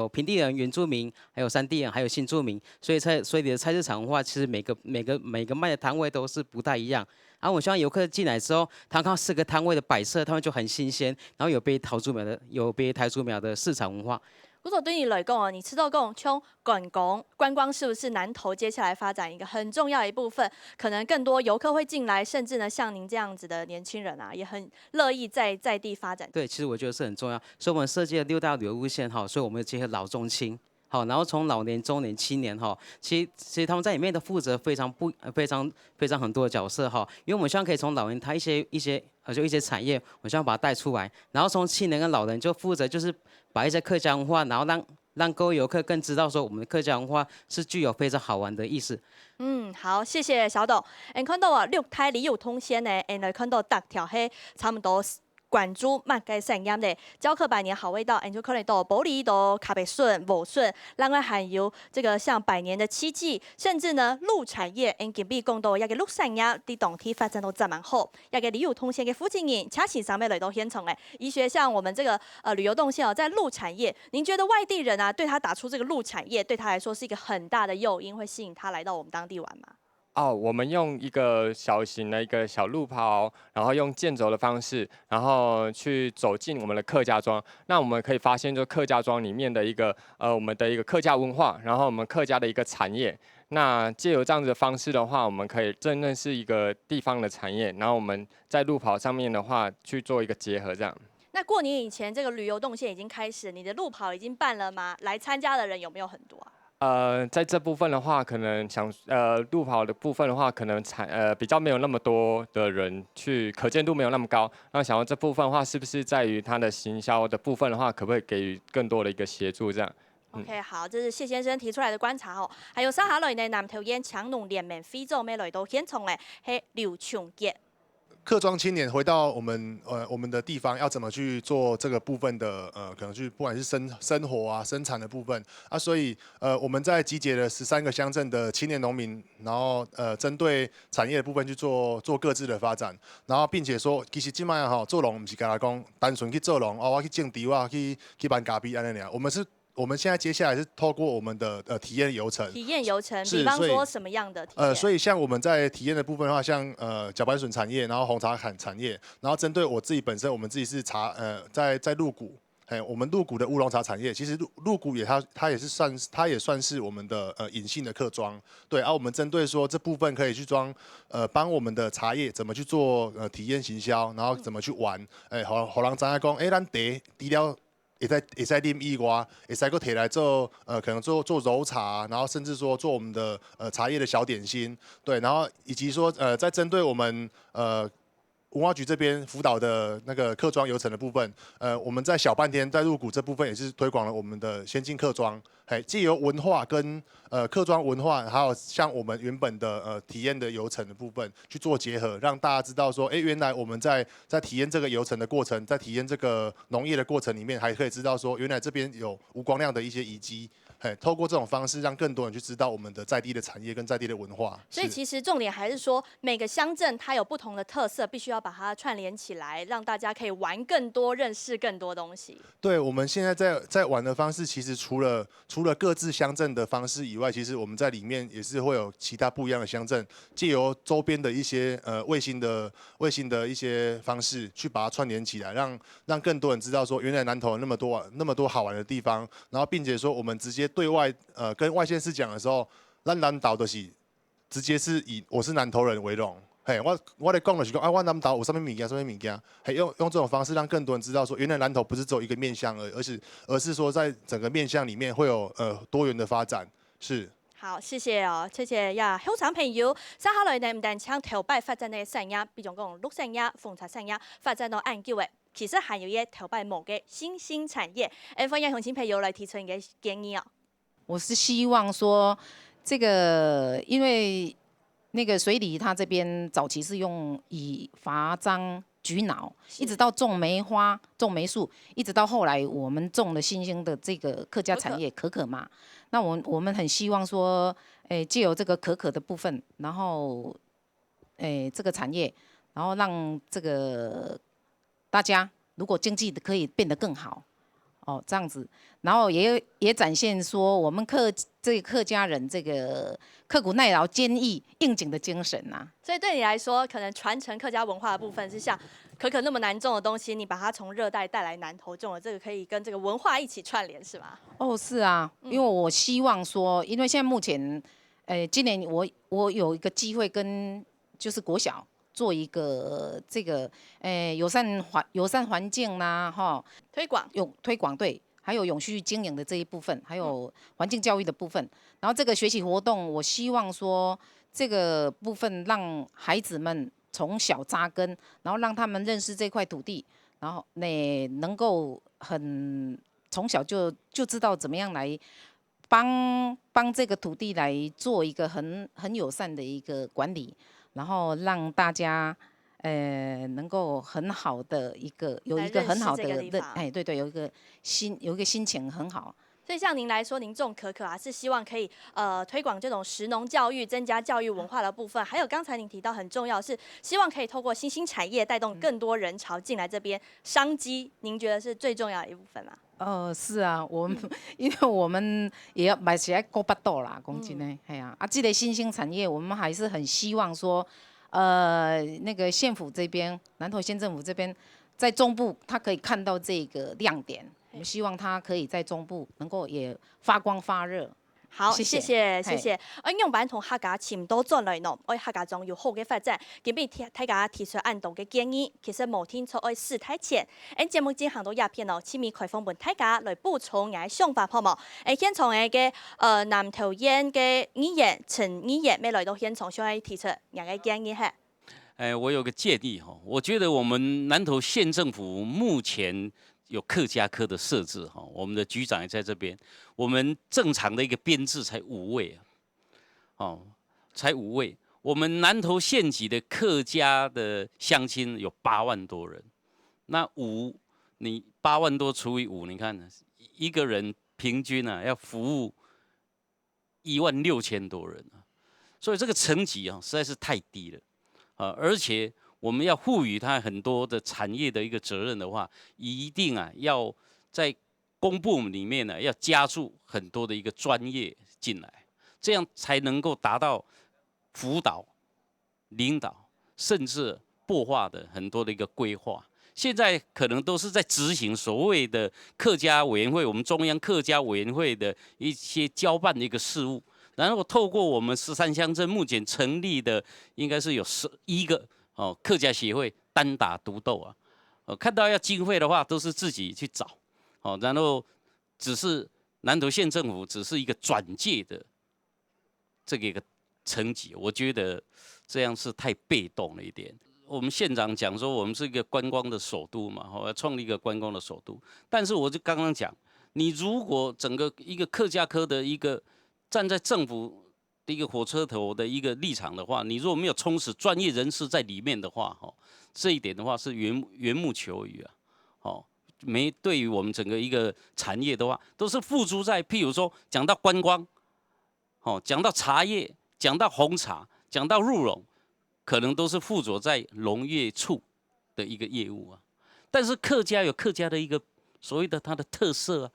平地人、原住民，还有山地人，还有新住民，所以水里的菜市场的话，其实每个卖的摊位都是不太一样。然后我希望游客进来之后，他看到4个摊位的摆设，他们就很新鲜，然后有被台竹苗的市场文化。如果对你来讲哦，你吃到像观光是不是南投接下来发展一个很重要的一部分？可能更多游客会进来，甚至呢，像您这样子的年轻人啊，也很乐意在地发展。对，其实我觉得是很重要，所以我们设计了6大旅游路线哈，所以我们结合老中青。好，然后从老年、中年、青年哈，其实他们在里面的负责非常很多的角色哈，因为我们希望可以从老年他一些产业，我希望把它带出来，然后从青年跟老人就负责就是把一些客家文化，然后让各位游客更知道说我们的客家文化是具有非常好玩的意思。好，谢谢小董。看到6台旅游通线呢，看到大条黑差不多。关注马街产业的教课百年好味道，就可能到玻璃到咖啡笋、无笋，另外还有这个像百年的七季，甚至呢陆产业，今比讲到一个陆产业的当地发展都真蛮好，一个旅游通线的附近人，恰是上面来到现场诶，医学像我们这个旅游动线在陆产业，您觉得外地人啊对他打出这个陆产业，对他来说是一个很大的诱因，会吸引他来到我们当地玩吗？我们用一个小型的一个小路跑，然后用健走的方式，然后去走进我们的客家庄。那我们可以发现，就客家庄里面的一个我们的一个客家文化，然后我们客家的一个产业。那借由这样子的方式的话，我们可以真正是一个地方的产业，然后我们在路跑上面的话去做一个结合，这样。那过年以前，这个旅游动线已经开始，你的路跑已经办了吗？来参加的人有没有很多啊？在这部分的话，可能路跑的部分的话，可能比较没有那么多的人去，可见度没有那么高。那想要这部分的话，是不是在于它的行销的部分的话，可不可以给予更多的一个协助？这样。OK， 好，这是谢先生提出来的观察哦。还有接下来呢，南投县强农联盟非洲要来到现场的是刘琼杰。客庄青年回到我们的地方，要怎么去做这个部分的可能去不管是生活啊、生产的部分啊，所以我们在集结了13个乡镇的青年农民，然后针对产业的部分去做各自的发展，然后并且说，其实今摆做农不是干来讲单纯去做农我去种植我去办咖啡安尼尔，我们现在接下来是透过我们的体验游程，比方说什么样的体验？所以像我们在体验的部分的话，像茭白笋产业，然后红茶产业，然后针对我自己本身，我们自己是在鹿谷，我们鹿谷的乌龙茶产业，其实鹿谷它也算是我们的隐性的客庄，对，我们针对说这部分可以去帮我们的茶叶怎么去做体验行销，然后怎么去玩，好人知影讲，咱除了会使啉以外，会使搁摕来做可能做揉茶，然后甚至说做我们的茶叶的小点心，对，然后以及说在针对我们文化局这边辅导的那个客庄游程的部分，我们在小半天在入股这部分也是推广了我们的先进客庄，藉由文化跟客庄文化，还有像我们原本的体验的游程的部分去做结合，让大家知道说，原来我们在体验这个游程的过程，在体验这个农业的过程里面，还可以知道说，原来这边有无光亮的一些遗迹。透过这种方式，让更多人去知道我们的在地的产业跟在地的文化。所以其实重点还是说，每个乡镇它有不同的特色，必须要把它串联起来，让大家可以玩更多、认识更多东西。对，我们现在在玩的方式，其实除了各自乡镇的方式以外，其实我们在里面也是会有其他不一样的乡镇，藉由周边的一些卫星的一些方式，去把它串联起来，让更多人知道说，原来南投有那么多好玩的地方，然后并且说我们直接对外跟外县市讲的时候，咱南投就是直接是以我是南投人为荣。我在讲的是讲我南投有什么物件，用这种方式让更多人知道说，原来南投不是只有一个面向而是说在整个面向里面会有多元的发展。是。好，谢谢哦，谢谢呀，香肠朋友。接下来呢，唔但将头摆发展的产业，比如讲绿产业、红茶产业，发展到按叫的。其实还有一头摆某个新兴产业，欢迎乡亲朋友来提出一个建议哦。我是希望说，这个因为那个水里它这边早期是以伐樟、菊脑，一直到种梅花、种梅树，一直到后来我们种了新兴的这个客家产业可可嘛。那我们很希望说，藉由这个可可的部分，然后这个产业，然后让这个大家如果经济可以变得更好，哦，这样子，然后也展现说我们这个客家人这个刻苦耐劳、坚毅、应景的精神呐。所以对你来说，可能传承客家文化的部分是像可那么难种的东西，你把它从热带带来南投种了，这个可以跟这个文化一起串联，是吗？哦，是啊，因为我希望说，因为现在目前，今年我有一个机会跟就是国小做一个这个友善环境啦，哈，推广对，还有永续经营的这一部分，还有环境教育的部分。然后这个学习活动，我希望说这个部分让孩子们从小扎根，然后让他们认识这块土地，然后能够从小就知道怎么样来帮这个土地来做一个很友善的一个管理，然后让大家能够很好的有一个很好的对，有一个心情很好。所以像您来说，您种可啊，是希望可以推广这种食农教育，增加教育文化的部分。还有刚才您提到很重要是，希望可以透过新兴产业带动更多人潮进来这边，商机，您觉得是最重要的一部分吗？是啊，因为我们也要买起来够巴肚啦，讲真的，系啊，这个新兴产业，我们还是很希望说，那个县府这边，南投县政府这边，在中部，他可以看到这个亮点。我们希望它可以在中部能够也发光发热。好，谢谢。应用版同客家潛多進來喏，為客家中有好嘅發展，今日大家提出按動嘅建議，其實無天錯愛試睇前，節目進行到鴉片喏，前面開放本大家來補充嘅想法好冇？現場嘅南投縣嘅議員陳議員，未來到現場想提出嘅建議係。我有個建議哈，我覺得我們南投縣政府目前有客家科的设置哈，我们的局长也在这边。我们正常的一个编制才5位才5位。我们南投县级的客家的乡亲有8万多人，那你8万多除以5，你看一个人平均要服务16000多人所以这个层级实在是太低了而且我们要赋予它很多的产业的一个责任的话，一定要在公部门里面要加注很多的一个专业进来，这样才能够达到辅导、领导，甚至擘画的很多的一个规划。现在可能都是在执行所谓的客家委员会，我们中央客家委员会的一些交办的一个事务，然后透过我们13乡镇目前成立的，应该是有11个。客家协会单打独斗看到要经费的话，都是自己去找，然后只是南投县政府只是一个转介的这个一个层级，我觉得这样是太被动了一点。我们县长讲说，我们是一个观光的首都嘛，要创立一个观光的首都，但是我就刚刚讲，你如果整个一个客家科的一个站在政府的一个火车头的一个立场的话，你如果没有充实专业人士在里面的话，这一点的话是缘木求鱼没对于我们整个一个产业的话，都是付诸在譬如说讲到观光，讲到茶叶，讲到红茶，讲到鹿茸，可能都是附着在农业处的一个业务但是客家有客家的一个所谓的它的特色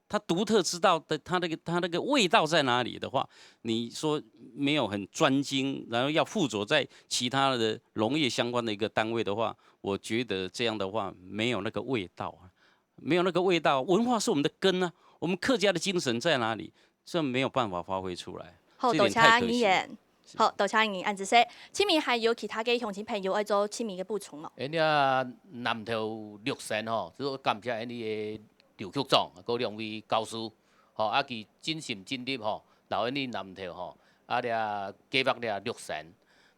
它独特知道的它那个味道在哪里的话，你说没有很专精，然后要附着在其他的农业相关的一个单位的话，我觉得这样的话没有那个味道没有那个味道。文化是我们的根我们客家的精神在哪里？这没有办法发挥出来，好，这点太可惜。好，多謝議員按子說，前面還有其他嘅鄉親朋友愛做前面嘅補充咯。南投綠線就是感謝你嘅劉局長，嗰兩位教授，佢盡心盡力留喺你南投計劃綠線。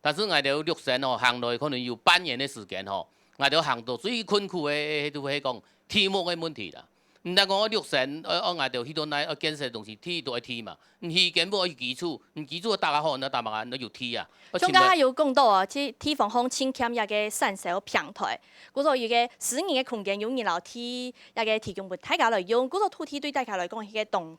但是我哋綠線行落可能要半年嘅時間我哋行到最困苦嘅都係講題目嘅問題啦。唔但講綠線，我哋去到那建設東西，睇都係睇嘛。你根本要基礎，你基礎打得好，那大麻那就睇中間有講到去地方方請欠一個產銷平台，嗰個一個私人嘅空間有人來提一個提供俾大家來用，嗰個土地對大家來講係個動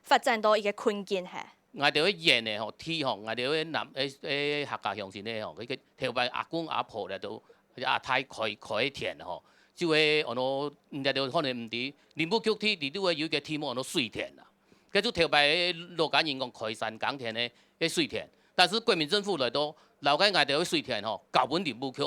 發展到一個困境係。我哋去演嘅睇我哋去客家鄉先咧佢嘅頭擺阿公阿婆咧都或者太开田吼，就会掠着可能唔伫林务局伫拄个有一个题目水田啦，佮就头摆落甲人讲开山耕田的水田，但是国民政府来到老个挨着水田吼，交本林务局，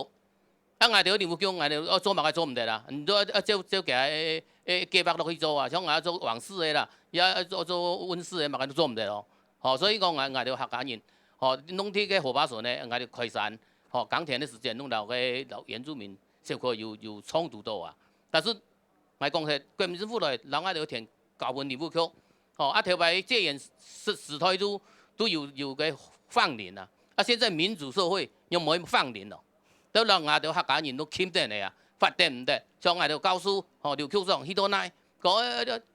挨着林务局挨着做嘛个做唔得啦，唔做照计计划落去做啊，像做王室的啦，也做温室的嘛个做唔得咯，吼，所以讲挨着客家人，吼，拢伫个河坝村呢挨着开山。吼，耕田的时间弄到个老原住民小可有冲突到啊，但是来讲说，国民政府来，人爱着填交分林务局，吼啊，头摆戒严时代都有个放林啊，啊，现在民主社会又冇放林咯，都人啊，着客家人都钦定的啊，发电唔得，像爱着教书，吼，刘局长许多奶，讲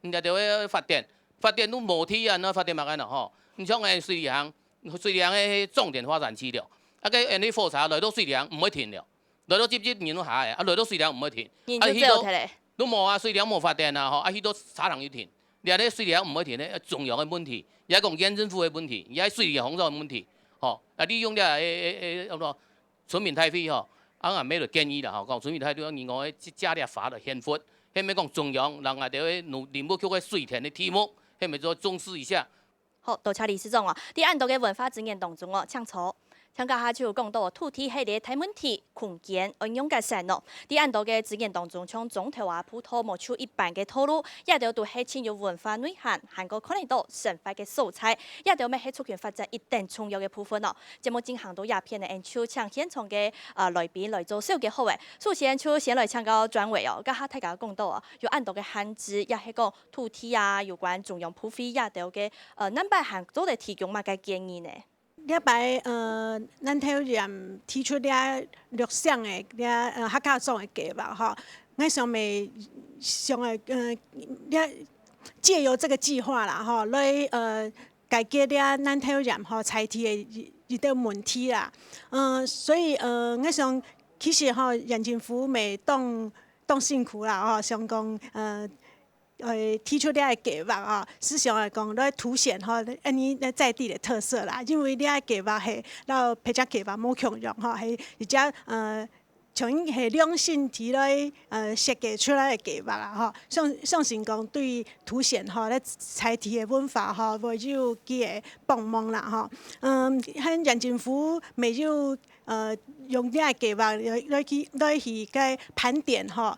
人家着发电都无体啊，那发电嘛个咯吼，你像个水利行个重点发展区了。啊，个因啲火柴来到水梁唔会停了，来到接人都下嘅，啊来到水梁唔会停。啊，许多都冇啊，水梁冇发电啊，吼，啊许多茶塘要停，你咧水梁唔会停咧，重要嘅问题，也讲县政府嘅问题，也水利工作嘅问题，吼，啊利用啲村民太费吼，啊咩就建议啦，吼，讲村民太费，另外加啲法律宪法，迄咪讲中央人啊，着林务局嘅水田嘅题目，迄咪再重视一下。好，多谢理事长哦，伫按度嘅文化资源当中哦，抢错。香港下就讲到土地系列大问题，空间运用改善咯。伫按度嘅资源当中，像总头啊、葡萄冇出一般嘅套路，也都系嵌有文化内涵，韩国可能到神法嘅素材，也都系促进发展一定重要嘅部分咯。节目进行到鸦片嘅演出，请现场嘅来宾来做小嘅好诶。首先就先来请到专委哦，甲下大家讲到啊，有按度嘅限制，也系讲土地啊，有关中央普费也都嘅南北韩都嚟提供乜嘅建议呢？礼拜咱体育院提出了陆上的客家种的计划吼，我想咪上个借由这个计划啦吼，来解决了咱体育院吼财体的一个问题啦。所以我想其实吼县政府咪当辛苦啦吼，想讲提出了计划啊，是想来讲来凸显吼，安尼在地的特色啦。因为了计划系，然后配只计划冇强用吼，系而且像系两性提来设计出来的计划啦吼，相信讲对凸显吼咧采体的文化吼，会有几个帮忙啦吼。县政府没有用呢个计划来去个盘点吼，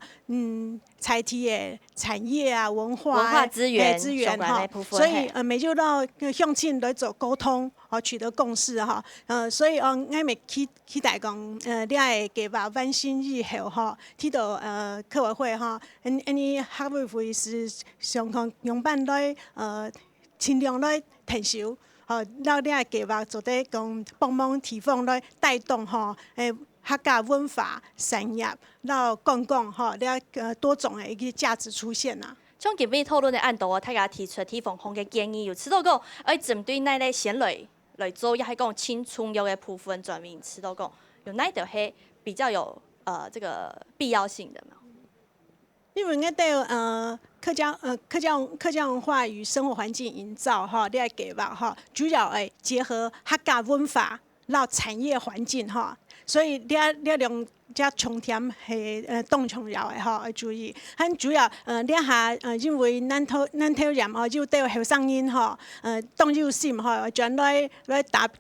采体的产业啊、文化资源哈，所以没有到向前来做沟通，取得共识哈。所以我咪期待讲呢个计划完善以后哈，睇到客委会哈，尼客委会是想讲用办来尽量来提收。让呢个计划做得讲帮忙提供来带动吼，客家文化产业，然后讲吼，多种的一个价值出现啊。像今日讨论的案度啊，大家提出提防控的建议，有知道讲，针对那类先来做，也系讲轻重要的部分转变，知道讲有哪条系比较有这个必要性的嘛？因为我哋客家文化与生活环境营造哈，呢个计划哈，主要诶结合客家文化，然后产业环境哈，所以呢两只重点系动重要诶吼，要注意。很主要呢下因为咱体育院吼，就对后生人吼动有心吼，转来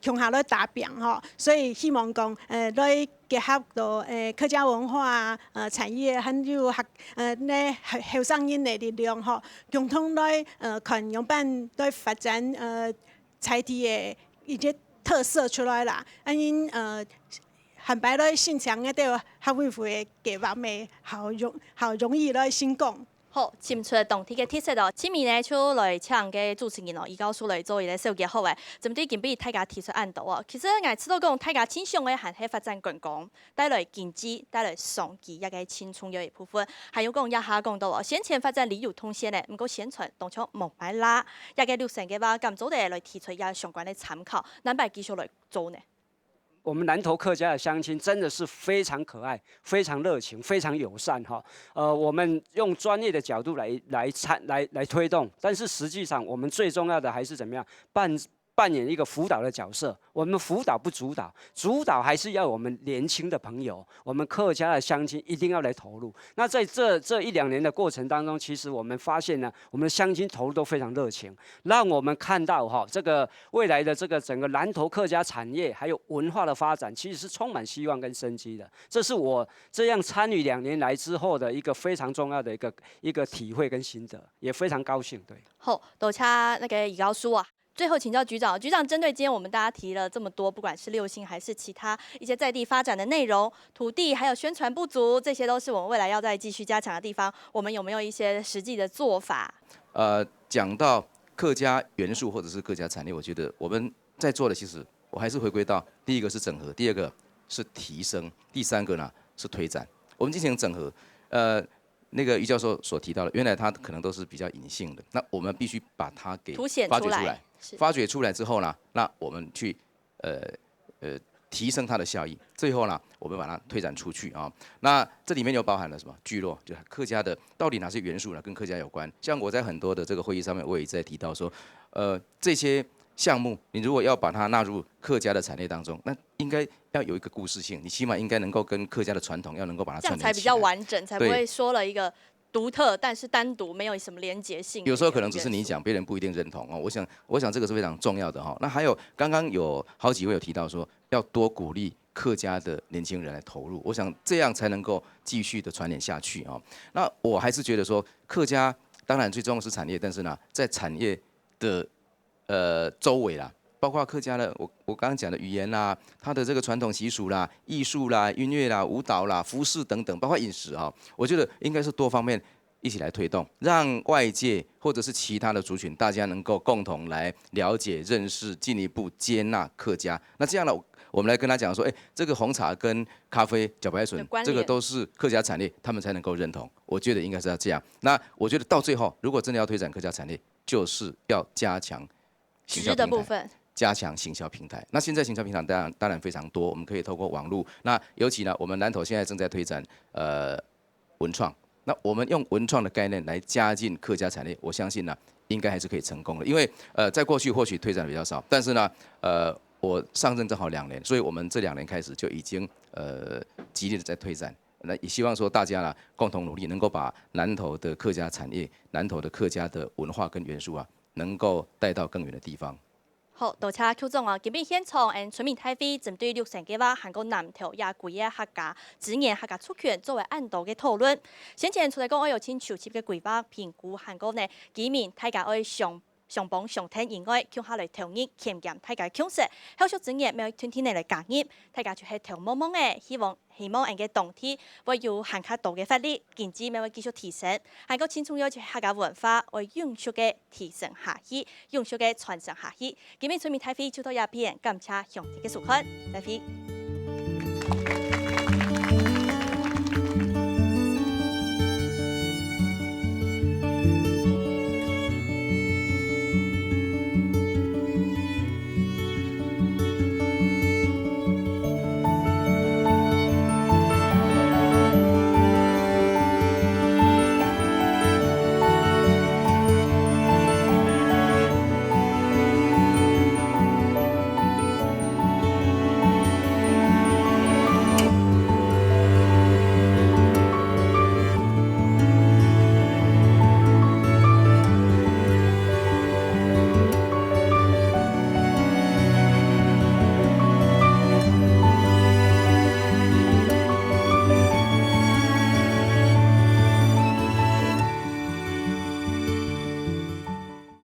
向下来打拼吼，所以希望讲来结合到客家文化产业，还有咧后生人的力量吼，共同来看用办来发展采地的一些特色出来啦，安因汉白来现场个对客委会的计划咪好容易来成功。好，进出动体嘅特色哦，前面呢就来请嘅主持人哦，伊告诉来做伊个小结好诶。针对今比大家提出案度哦，其实我知道讲大家倾向嘅还系发展观光，带来经济，带来商机，一个轻重要一部分。还有讲一下讲到哦，先前发展旅游通线咧，唔过宣传当初冇摆啦，一个流程嘅话，咁早地来提出一相关的参考，南北继续来做呢？我们南投客家的乡亲真的是非常可爱、非常热情、非常友善哈。我们用专业的角度来推动，但是实际上我们最重要的还是怎么样扮演一个辅导的角色，我们辅导不主导，主导还是要我们年轻的朋友，我们客家的乡亲一定要来投入。那在这1-2年的过程当中，其实我们发现呢，我们的乡亲投入都非常热情，让我们看到这个未来的这个整个南投客家产业还有文化的发展，其实是充满希望跟生机的。这是我这样参与2年来之后的一个非常重要的一个体会跟心得，也非常高兴。对，好，多谢那个乙高叔啊。最后请教局长，局长针对今天我们大家提了这么多，不管是6星还是其他一些在地发展的内容，土地还有宣传不足，这些都是我们未来要再继续加强的地方。我们有没有一些实际的做法？讲到客家元素或者是客家产业，我觉得我们在做的，其实我还是回归到第一个是整合，第二个是提升，第三个呢是推展。我们进行整合，那个于教授所提到的，原来它可能都是比较隐性的，那我们必须把它给凸显发掘出来。来。发掘出来之后呢，那我们去提升它的效益，最后呢，我们把它推展出去啊。那这里面又包含了什么聚落？就客家的到底哪些元素呢？跟客家有关？像我在很多的这个会议上面，我也一直在提到说，这些项目你如果要把它纳入客家的产业当中，那应该要有一个故事性，你起码应该能够跟客家的传统要能够把它串联起来，这样才比较完整，才不会说了一个独特，但是单独没有什么连结性。有时候可能只是你讲，别人不一定认同哦。我想这个是非常重要的哈。那还有刚刚有好几位有提到说，要多鼓励客家的年轻人来投入，我想这样才能够继续的传染下去啊。那我还是觉得说，客家当然最重要是产业，但是呢，在产业的周围啦，包括客家的我刚刚讲的语言啦，它的这个传统习俗啦、艺术啦、音乐啦、舞蹈啦、服饰等等，包括饮食哈，我觉得应该是多方面一起来推动，让外界或者是其他的族群，大家能够共同来了解、认识、进一步接纳客家。那这样呢，我们来跟他讲说，这个红茶跟咖啡、茭白笋，这个都是客家产业，他们才能够认同。我觉得应该是要这样。那我觉得到最后，如果真的要推展客家产业，就是要加强行销的部分。加强行销平台，那现在行销平台当然非常多，我们可以透过网络。那尤其呢，我们南投现在正在推展文创，那我们用文创的概念来加进客家产业，我相信呢，应该还是可以成功的。因为在过去或许推展的比较少，但是呢，我上任正好2年，所以我们这2年开始就已经极力的在推展。那也希望说大家呢共同努力，能够把南投的客家产业、南投的客家的文化跟元素啊，能够带到更远的地方。好，多谢邱总啊！今日现场村民大会针对6成计划韩国南投也规个客家职业客家出权作为案度的讨论。先前出来讲，我有请筹集的规划评估韩国呢，居民大家爱上榜上听以外，向下来统一检验大家强势，后续职业每天天来加入，大家就系调摸摸的，希望人嘅动体會有韓國度嘅法律，禁止咩會繼續提升，韓國青春有客家文化會永續嘅提升下去，永續嘅傳承下去。今日村民大會就到這邊，感謝鄉親嘅收看，再會。